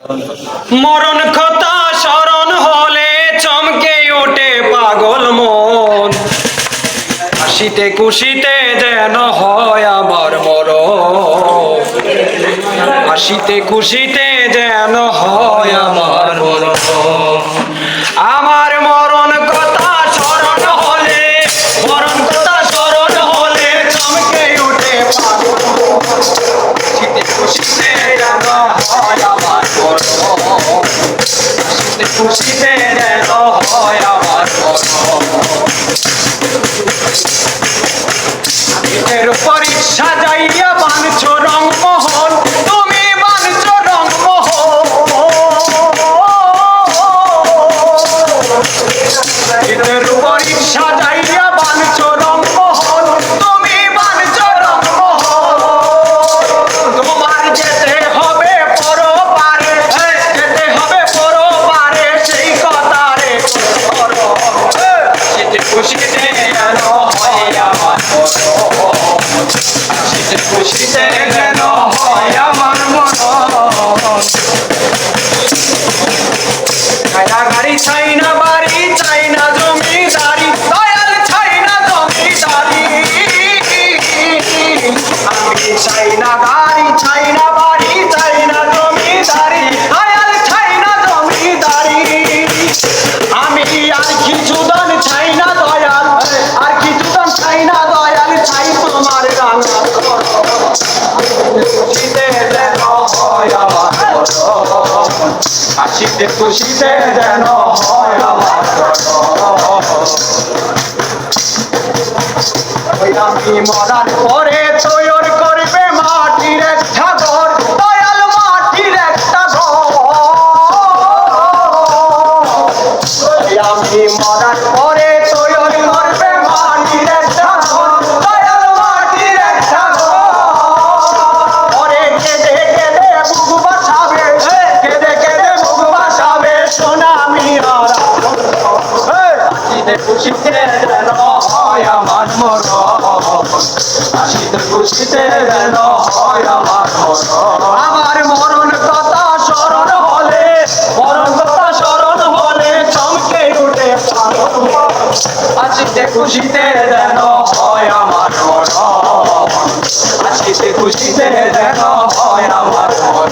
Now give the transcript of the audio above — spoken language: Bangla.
মরণ কথা স্মরণ হলে চমকে ওঠে পাগল মন, হাসিতে খুশিতে যেন হয় আমার মরণ, হাসিতে খুশিতে যেন হয় আমার মরণ। আমার মরণ কথা স্মরণ হলে, মরণ কথা স্মরণ হলে চমকে ওঠে পাগল মন, হাসিতে খুশিতে যেন হয় আমার মরণ, হাসিতে খুশিতে যেন হয় আমার মরণ। এর পরীক্ষা যাইয়া বানছ রংমোহন, তুমি বানছ রংমোহন। এর পরীক্ষা যাইয়া বানছ রংমোহন, তুমি বানছ রংমোহন। তোমার যেতে হবে পরপারে, যেতে হবে পরপারে, সেই কথা রে করো। সেতে খুশিতে যেন হয় আমার মরণ, হাসিতে খুশিতে যেন হয় আমার মরণ। চাইনা গাড়ি, চাইনা বাড়ি, চাইনা জমিদারি, দয়াল চাইনা জমিদারি। আমি চাইনা গাড়ি, চাইনা বাড়ি, চাইনা জমিদারি, দয়াল চাইনা জমিদারি। আমি আর কিছু দান চাই না দয়াল, আর কিছু দান চাই না দয়াল, চাই তোমার রাঙা করো। খুশিতে যেন হয় আমার মরণ, হাসিতে খুশিতে যেন হয় আমার মরণ। ওই আমি মরার পরে তৈরি করবে মাটির একটা ঘর, দয়াল মাটির একটা ঘর। আমি মরার পরে তৈরি করবে মাটির একটা ঘর, দয়াল মাটির একটা ঘর। পরে কেঁদে কেঁদে বুক বাসাবে, কেঁদে কেঁদে বুক বাসাবে সোনা মিয়ার। হাসিতে খুশিতে যেন হয় আমার মরণ, হাসিতে খুশিতে যেন হয় আমার মরণ। আমার মরণ কথা স্মরণ হলে, মরণ কথা স্মরণ হলে চমকে উঠে পাগল মন, হাসিতে খুশিতে যেন হয় আমার মরণ, হাসিতে খুশিতে যেন হয় আমার মরণ।